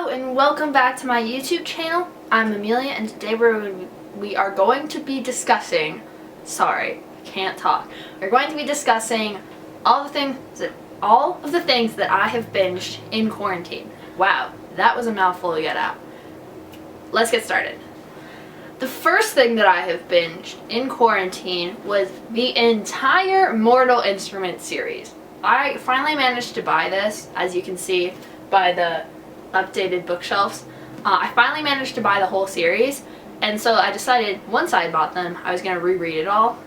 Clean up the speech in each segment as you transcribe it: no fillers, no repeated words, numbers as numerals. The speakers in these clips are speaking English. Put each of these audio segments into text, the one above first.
Hello and welcome back to my YouTube channel. I'm Amelia and today we are going to be discussing, sorry, can't talk. We're going to be discussing all of the things that I have binged in quarantine. Wow, that was a mouthful to get out. Let's get started. The first thing that I have binged in quarantine was the entire Mortal Instruments series. I finally managed to buy this, as you can see by the updated bookshelves. I finally managed to buy the whole series, and so I decided once I bought them I was going to reread it all.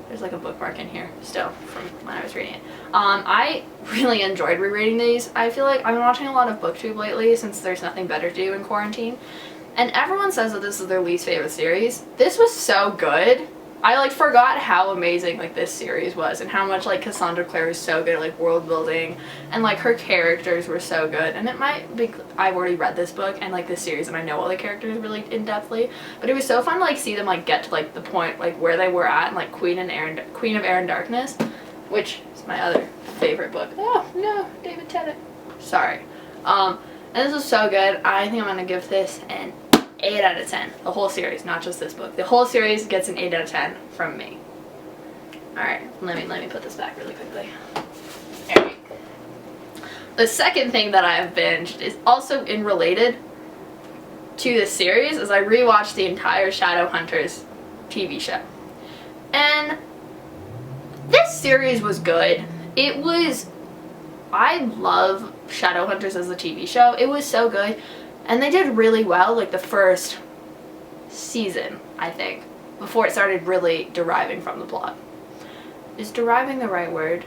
There's like a bookmark in here still from when I was reading it. I really enjoyed rereading these. I feel like I've been watching a lot of BookTube lately since there's nothing better to do in quarantine, and everyone says that this is their least favorite series. This was so good. I forgot how amazing this series was and how much Cassandra Clare was so good at world building, and her characters were so good. And it might be I've already read this book and this series and I know all the characters really in-depthly, but it was so fun to see them get to the point where they were at in Queen of Air and Darkness, which is my other favorite book. Oh no, David Tennant. Sorry. And this was so good. I think I'm gonna give this an 8 out of 10. The whole series, not just this book. The whole series gets an 8 out of 10 from me. Alright, let me put this back really quickly. There we go. The second thing that I have binged is also related to this series, is I rewatched the entire Shadowhunters TV show. And this series was good. I love Shadowhunters as a TV show. It was so good. And they did really well, the first season, I think, before it started really deriving from the plot. Is deriving the right word?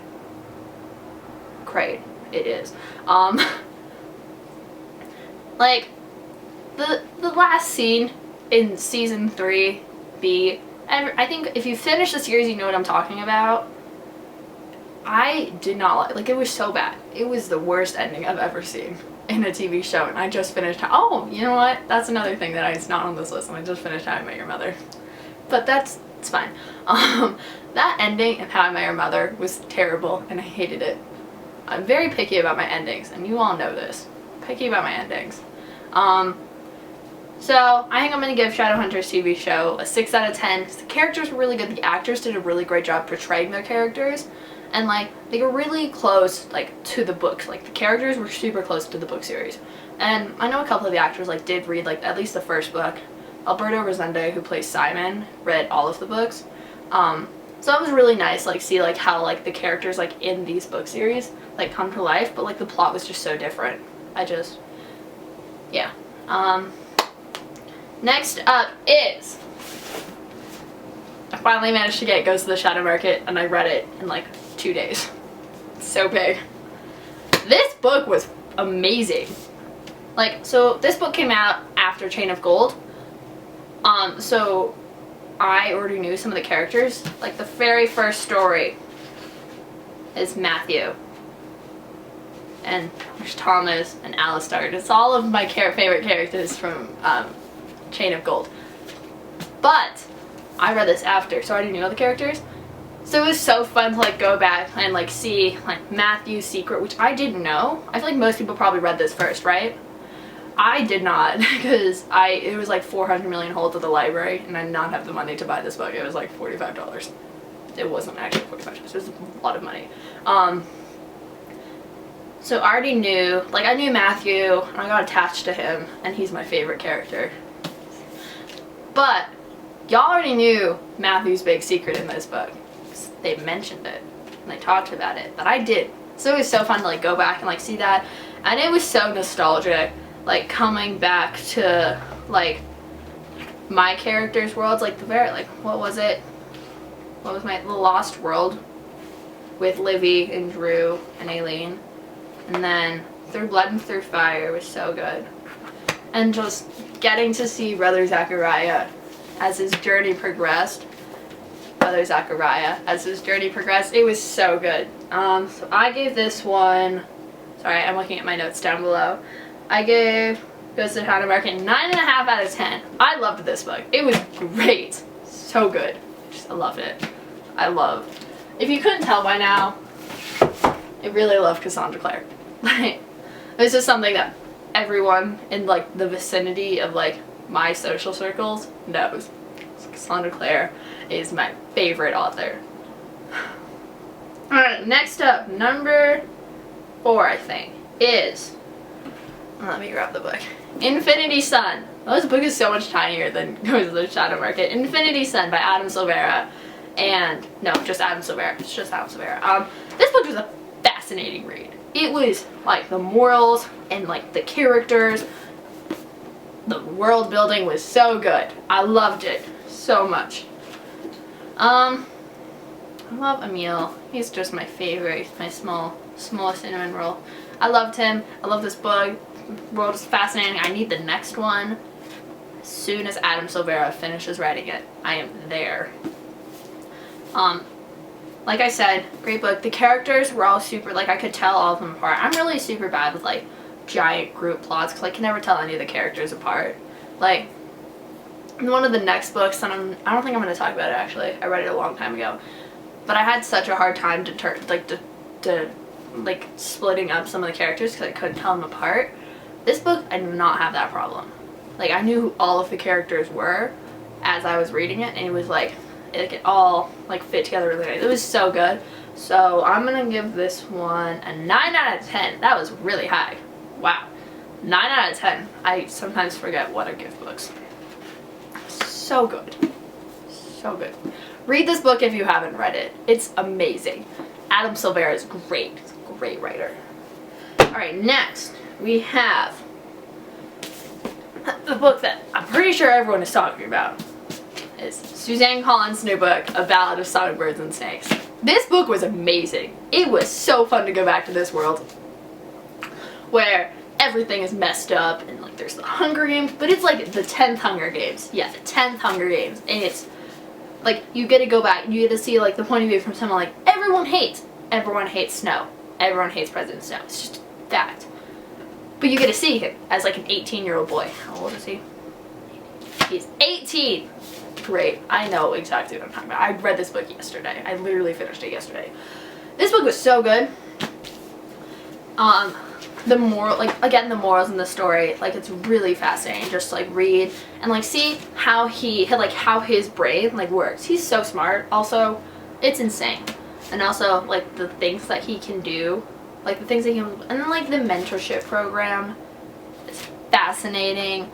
Great, it is. The last scene in season 3B, and I think if you finish the series you know what I'm talking about. I did not it was so bad. It was the worst ending I've ever seen in a TV show, and I just finished oh, you know what? That's another thing it's not on this list, and I just finished How I Met Your Mother. But it's fine. That ending in How I Met Your Mother was terrible, and I hated it. I'm very picky about my endings, and you all know this. Picky about my endings. So I think I'm going to give Shadowhunters TV show a 6 out of 10, because the characters were really good. The actors did a really great job portraying their characters. And they were really close to the books. The characters were super close to the book series. And I know a couple of the actors did read at least the first book. Alberto Rosende, who plays Simon, read all of the books. So that was really nice see how the characters in these book series come to life, but the plot was just so different. Yeah. Next up is, I finally managed to get Ghost of the Shadow Market, and I read it in 2 days. It's so big. This book was amazing. So this book came out after Chain of Gold. So I already knew some of the characters. The very first story is Matthew. And there's Thomas and Alistair. It's all of my favorite characters from Chain of Gold. But I read this after, so I already knew all the characters. So it was so fun to go back and see Matthew's secret, which I didn't know. I feel most people probably read this first, right? I did not, because it was 400 million holds at the library, and I did not have the money to buy this book. It was $45. It wasn't actually $45. It was a lot of money. So I already knew, I knew Matthew, and I got attached to him, and he's my favorite character. But y'all already knew Matthew's big secret in this book. They mentioned it and they talked about it, but I did. So it was so fun to go back and see that, and it was so nostalgic, coming back to my characters' worlds, the very what was it? What was the Lost World with Livy and Drew and Aileen, and then Through Blood and Through Fire was so good, and just getting to see Brother Zachariah as his journey progressed. It was so good. So I gave this one, sorry, I'm looking at my notes down below. I gave Ghost of the Shadow Market 9.5 out of 10. I loved this book. It was great. So good. I loved it. If you couldn't tell by now, I really love Cassandra Clare. This is something that everyone in like the vicinity of like my social circles knows Cassandra Clare is my favorite author. Alright, next up, number 4 I think is, let me grab the book, Infinity Sun. Oh, this book is so much tinier than Goes to the Shadow Market. Infinity Sun by Adam Silvera. And, no, just Adam Silvera. It's just Adam Silvera. This book was a fascinating read. It was, like, the morals and, like, the characters. The world building was so good. I loved it so much. I love Emil. He's just my favorite. He's my small cinnamon roll. I loved him. I love this book. The world is fascinating. I need the next one. As soon as Adam Silvera finishes writing it, I am there. Like I said, great book. The characters were all super, like I could tell all of them apart. I'm really super bad with like giant group plots because I can never tell any of the characters apart. Like, in one of the next books, and I don't think I'm going to talk about it actually. I read it a long time ago. But I had such a hard time to splitting up some of the characters because I couldn't tell them apart. This book, I do not have that problem. Like, I knew who all of the characters were as I was reading it, and it was like it all like fit together really nice. It was so good. So I'm gonna give this one a 9 out of 10. That was really high. Wow. 9 out of 10. I sometimes forget what I give books. So good. So good. Read this book if you haven't read it. It's amazing. Adam Silvera is great. He's a great writer. Alright, next we have the book that I'm pretty sure everyone is talking about. Is Suzanne Collins' new book, A Ballad of Songbirds and Snakes. This book was amazing. It was so fun to go back to this world where everything is messed up and like there's the Hunger Games, but it's like the 10th Hunger Games. Yeah, the 10th Hunger Games. And it's like you get to go back, you get to see like the point of view from someone like everyone hates Snow. Everyone hates President Snow. It's just fact. But you get to see him as like an 18-year-old boy. How old is he? He's 18. Great. I know exactly what I'm talking about. I read this book yesterday. I literally finished it yesterday. This book was so good. The moral, like again, the morals in the story, like it's really fascinating. Just like read and like see how how his brain like works. He's so smart. Also, it's insane. And also like the things that he can do, like the things that he can, and then like the mentorship program is fascinating.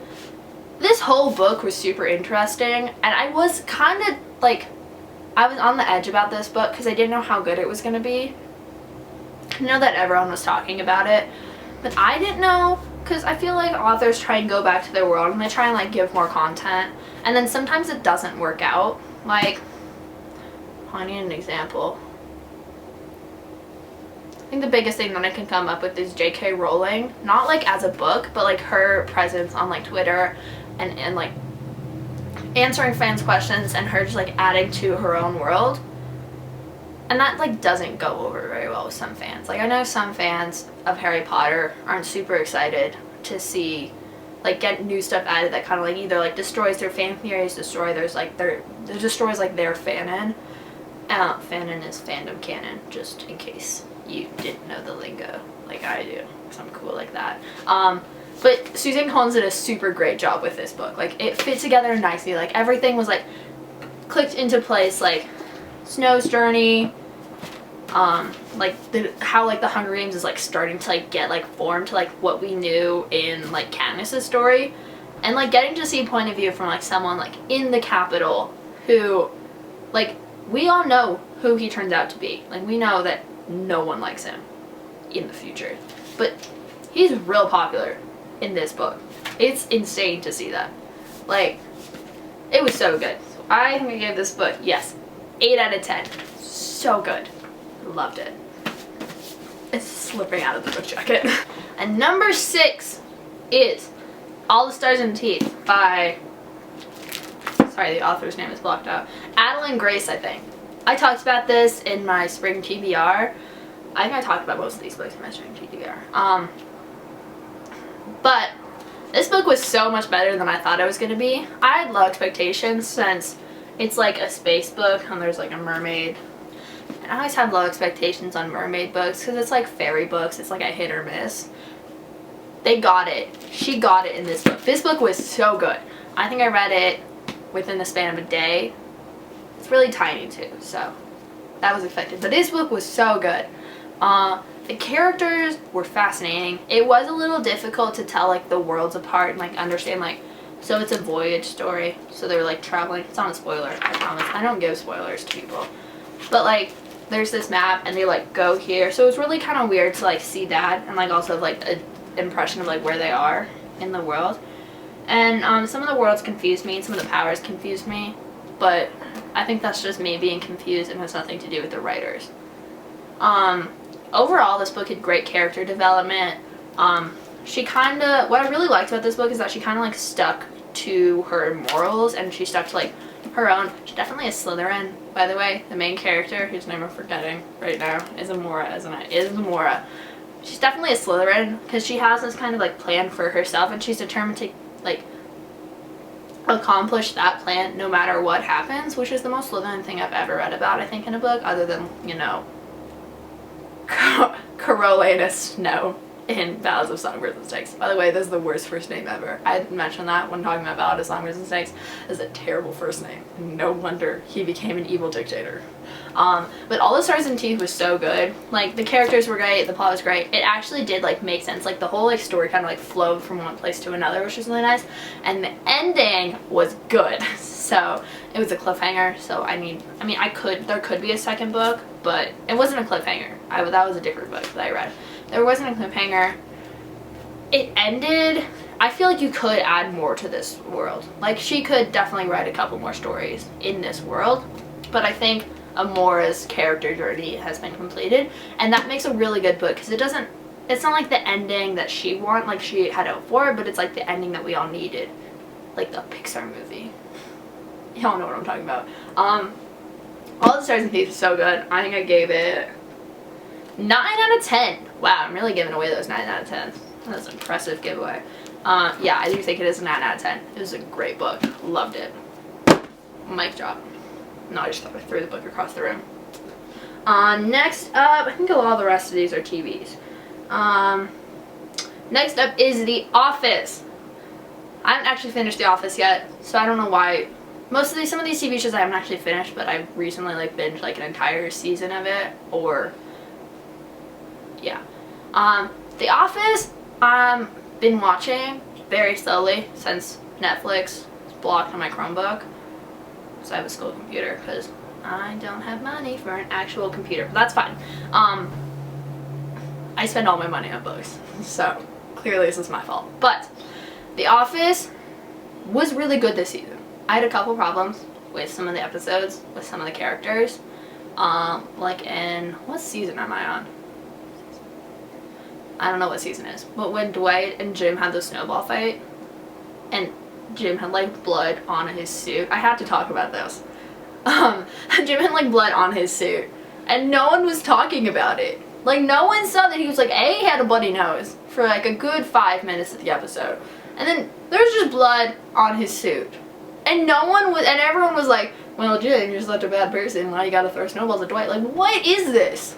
This whole book was super interesting, and I was kind of like, I was on the edge about this book because I didn't know how good it was going to be. I know that everyone was talking about it, but I didn't know, because I feel like authors try and go back to their world and they try and like give more content, and then sometimes it doesn't work out. Like, I need an example. I think the biggest thing that I can come up with is J.K. Rowling, not like as a book, but like her presence on like Twitter and like answering fans' questions and her just like adding to her own world. And that like doesn't go over very well with some fans. Like I know some fans of Harry Potter aren't super excited to see like get new stuff added that kind of like either like destroys their fan theories, destroys like their fanon. Fanon is fandom canon, just in case you didn't know the lingo like I do, because I'm cool like that. But Suzanne Collins did a super great job with this book. Like it fit together nicely. Like everything was like clicked into place. Like Snow's journey, like how like the Hunger Games is like starting to like get like formed to like what we knew in like Katniss's story, and like getting to see a point of view from like someone like in the Capitol who, like, we all know who he turns out to be. Like we know that no one likes him in the future, but he's real popular in this book. It's insane to see that. Like, it was so good. So I'm gonna give this book, yes, 8 out of 10. So good. Loved it. It's slipping out of the book jacket. And number 6 is All the Stars and Teeth by, sorry, the author's name is blocked out, Adeline Grace, I think. I talked about this in my spring TBR. I think I talked about most of these books in my spring TBR. But this book was so much better than I thought it was going to be. I had low expectations since it's like a space book and there's like a mermaid. And I always have low expectations on mermaid books because it's like fairy books. It's like a hit or miss. they got it. She got it in this book. This book was so good. I think I read it within the span of a day. It's really tiny too, so that was effective. But this book was so good. The characters were fascinating. It was a little difficult to tell like the worlds apart and like understand like, so it's a voyage story. So they're like traveling. It's not a spoiler, I promise. I don't give spoilers to people. But like there's this map and they like go here. So it's really kind of weird to like see that and like also like an impression of like where they are in the world. And some of the worlds confused me and some of the powers confused me. But I think that's just me being confused and has nothing to do with the writers. Overall, this book had great character development. She kind of, what I really liked about this book is that she kind of like stuck to her morals and she stuck to like her own. She's definitely a Slytherin, by the way. The main character, whose name I'm forgetting right now, is Amora, isn't it? Is Amora. She's definitely a Slytherin because she has this kind of like plan for herself and she's determined to like accomplish that plan no matter what happens, which is the most Slytherin thing I've ever read about, I think, in a book, other than, you know, Coriolanus Snow in Ballad of Songbirds and Snakes. By the way, this is the worst first name ever. I mentioned that when talking about Ballad of Songbirds and Snakes. It's a terrible first name. No wonder he became an evil dictator. But All the Stars and Teeth was so good. Like, the characters were great, the plot was great. It actually did, like, make sense. Like, the whole, like, story kind of, like, flowed from one place to another, which was really nice. And the ending was good. So, it was a cliffhanger, so there could be a second book, but it wasn't a cliffhanger. That was a different book that I read. There wasn't a cliffhanger. It ended, I feel like you could add more to this world. Like, she could definitely write a couple more stories in this world, but I think Amora's character journey has been completed, and that makes a really good book, because it's not like the ending that she wanted, like she had hoped for, but it's like the ending that we all needed. Like the Pixar movie. Y'all know what I'm talking about. All the Stars and Teeth is so good. I think I gave it 9 out of 10. Wow, I'm really giving away those 9 out of 10. That's an impressive giveaway. Yeah, I do think it is a 9 out of 10. It was a great book. Loved it. Mic drop. No, I just thought I threw the book across the room. Next up, I think a lot of the rest of these are TVs. Next up is The Office. I haven't actually finished The Office yet, so I don't know why. Some of these TV shows I haven't actually finished, but I've recently like binged like an entire season of it, or yeah. The Office, been watching very slowly since Netflix is blocked on my Chromebook. So I have a school computer because I don't have money for an actual computer, but that's fine. I spend all my money on books, so clearly this is my fault. But The Office was really good this season. I had a couple problems with some of the episodes, with some of the characters. Like in, what season am I on? I don't know what season it is. But when Dwight and Jim had the snowball fight, and Jim had like blood on his suit. I had to talk about this. Jim had like blood on his suit, and no one was talking about it. Like, no one saw that he was like, he had a bloody nose for like a good 5 minutes of the episode. And then there was just blood on his suit. And everyone was like, well, Jim, you're such a bad person. Why you gotta throw snowballs at Dwight? Like, what is this?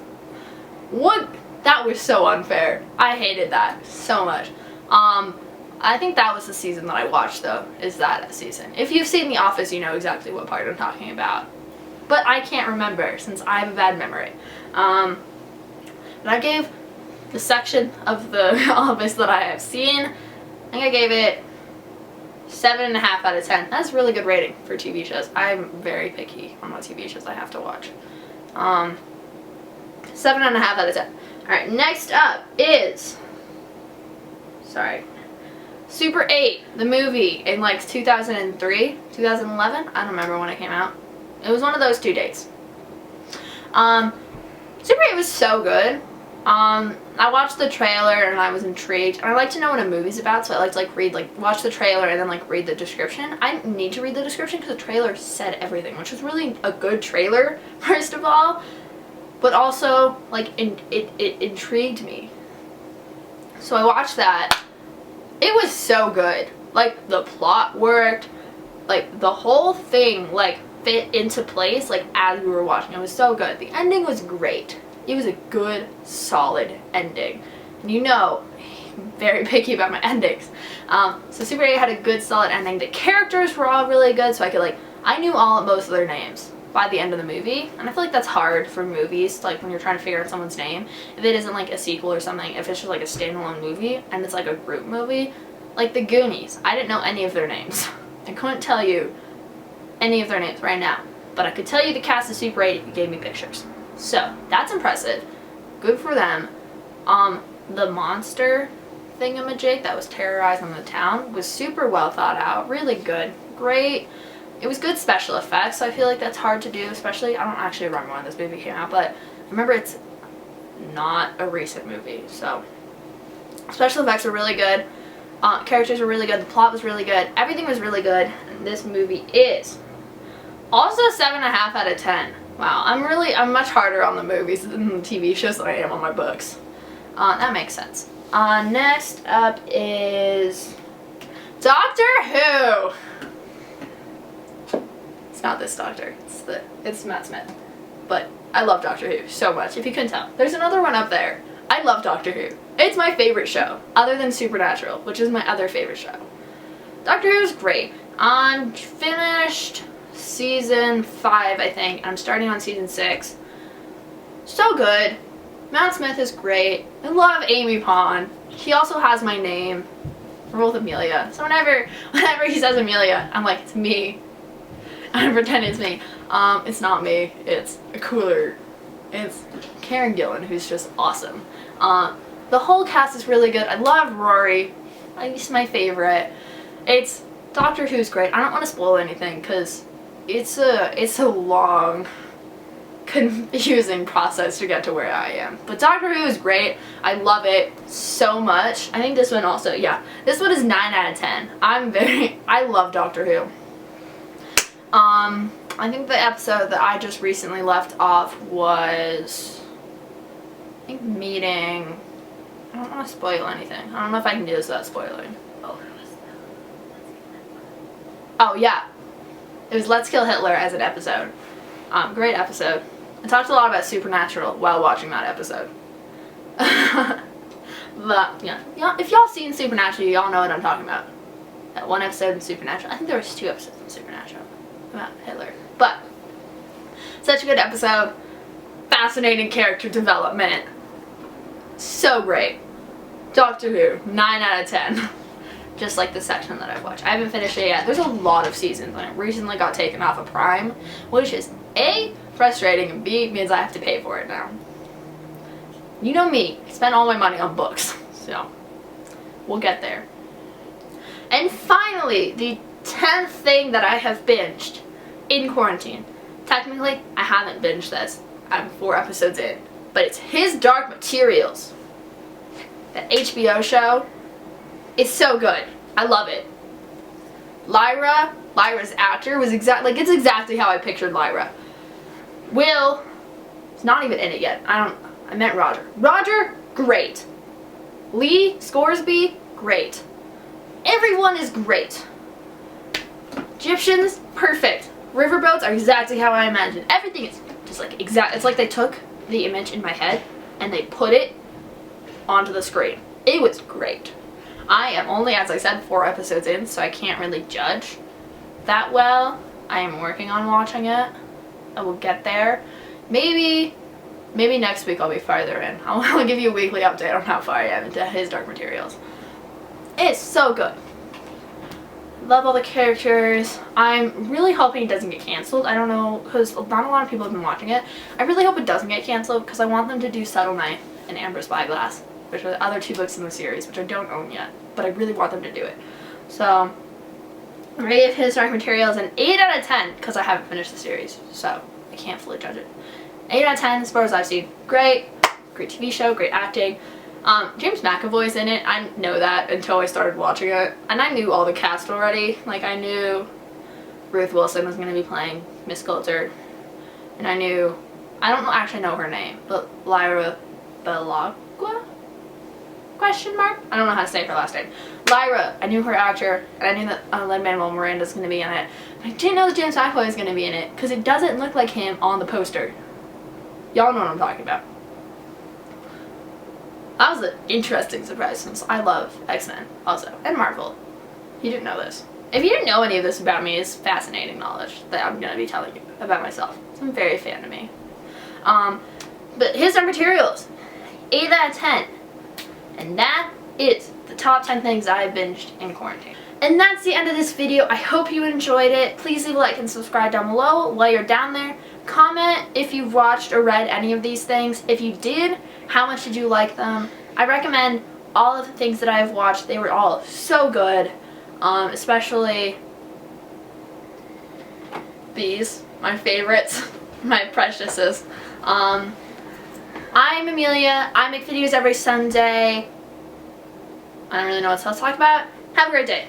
What? That was so unfair. I hated that so much. I think that was the season that I watched, though, is that season. If you've seen The Office, you know exactly what part I'm talking about. But I can't remember, since I have a bad memory. But I gave the section of The Office that I have seen, I think I gave it 7.5 out of 10. That's a really good rating for TV shows. I'm very picky on what TV shows I have to watch. 7.5 out of 10. Alright, next up is... Super 8, the movie, in like 2003, 2011? I don't remember when it came out. It was one of those 2 dates. Super 8 was so good. I watched the trailer and I was intrigued. And I like to know what a movie's about, so I like to watch the trailer and then like read the description. I didn't need to read the description because the trailer said everything, which was really a good trailer, first of all. But also, like, it intrigued me. So I watched that. It was so good. Like, the plot worked. Like, the whole thing, like, fit into place, like, as we were watching. It was so good. The ending was great. It was a good, solid ending. And you know, very picky about my endings. So Super 8 had a good solid ending. The characters were all really good, so I knew most of their names by the end of the movie, and I feel like that's hard for movies, like when you're trying to figure out someone's name. If it isn't like a sequel or something, if it's just like a standalone movie and it's like a group movie, like the Goonies, I didn't know any of their names. I couldn't tell you any of their names right now, but I could tell you the cast of Super 8 if you gave me pictures. So that's impressive. Good for them. The monster thingamajig that was terrorizing the town was super well thought out, really good, great. It was good special effects, so I feel like that's hard to do, especially, I don't actually remember when this movie came out, but I remember it's not a recent movie, so. Special effects were really good, characters were really good, the plot was really good, everything was really good, and this movie is also 7.5 out of 10. Wow, I'm much harder on the movies than the TV shows than I am on my books. That makes sense. Next up is Doctor Who. It's not this doctor, it's Matt Smith. But I love Doctor Who so much, if you couldn't tell. There's another one up there. I love Doctor Who. It's my favorite show, other than Supernatural, which is my other favorite show. Doctor Who is great. I'm finished season 5, I think, and I'm starting on season 6. So good. Matt Smith is great. I love Amy Pond. She also has my name. We're both Amelia. So whenever he says Amelia, I'm like, it's me. I pretend it's me. It's not me. It's it's Karen Gillan, who's just awesome. The whole cast is really good. I love Rory. He's my favorite. Doctor Who's great. I don't want to spoil anything because it's a long, confusing process to get to where I am. But Doctor Who is great. I love it so much. I think this one also, yeah. This one is 9 out of 10. I love Doctor Who. I think the episode that I just recently left off was, I think, meeting. I don't want to spoil anything. I don't know if I can do this without spoiling. Oh yeah, it was Let's Kill Hitler as an episode. Great episode. I talked a lot about Supernatural while watching that episode. But yeah, if y'all seen Supernatural, y'all know what I'm talking about. That one episode in Supernatural. I think there was 2 episodes in Supernatural about Hitler. But such a good episode. Fascinating character development. So great. Doctor Who, 9 out of 10. Just like the section that I've watched. I haven't finished it yet. There's a lot of seasons, and it recently got taken off of Prime, which is A, frustrating, and B, means I have to pay for it now. You know me, I spend all my money on books, so we'll get there. And finally, the 10th thing that I have binged in quarantine. Technically, I haven't binged this. I'm 4 episodes in, but it's His Dark Materials. That HBO show. It's so good. I love it. Lyra's actor was it's exactly how I pictured Lyra. Will is not even in it yet. I meant Roger. Roger, great. Lee Scoresby, great. Everyone is great. Egyptians, perfect. Riverboats are exactly how I imagined. Everything is just like exact. It's like they took the image in my head and they put it onto the screen. It was great. I am only, as I said, 4 episodes in, so I can't really judge that well. I am working on watching it. I will get there. Maybe next week I'll be farther in. I'll give you a weekly update on how far I am into His Dark Materials. It's so good. Love all the characters. I'm really hoping it doesn't get canceled. I don't know, because not a lot of people have been watching it. I really hope it doesn't get canceled, because I want them to do Subtle Knife and Amber Spyglass, which are the other 2 books in the series, which I don't own yet, but I really want them to do it. So, I'm ready to give His Dark Materials an 8 out of 10, because I haven't finished the series, so I can't fully judge it. 8 out of 10, as far as I've seen. Great TV show, great acting. James McAvoy's in it. I know that until I started watching it, and I knew all the cast already. Like, I knew Ruth Wilson was going to be playing Miss Coulter, and I don't actually know her name, but Lyra Belagua? Question mark? I don't know how to say her last name. Lyra, I knew her actor, and I knew that Lin-Manuel Miranda's going to be in it. But I didn't know that James McAvoy was going to be in it, because it doesn't look like him on the poster. Y'all know what I'm talking about. That was an interesting surprise since I love X-Men also, and Marvel. You didn't know this. If you didn't know any of this about me, it's fascinating knowledge that I'm going to be telling you about myself. So I'm very fan of me. But here's our materials. 8 out of 10. And that is the top 10 things I binged in quarantine. And that's the end of this video. I hope you enjoyed it. Please leave a like and subscribe down below while you're down there. Comment if you've watched or read any of these things. If you did, how much did you like them? I recommend all of the things that I've watched. They were all so good. Especially these, my favorites, my preciouses. I'm Amelia. I make videos every Sunday. I don't really know what else to talk about. Have a great day.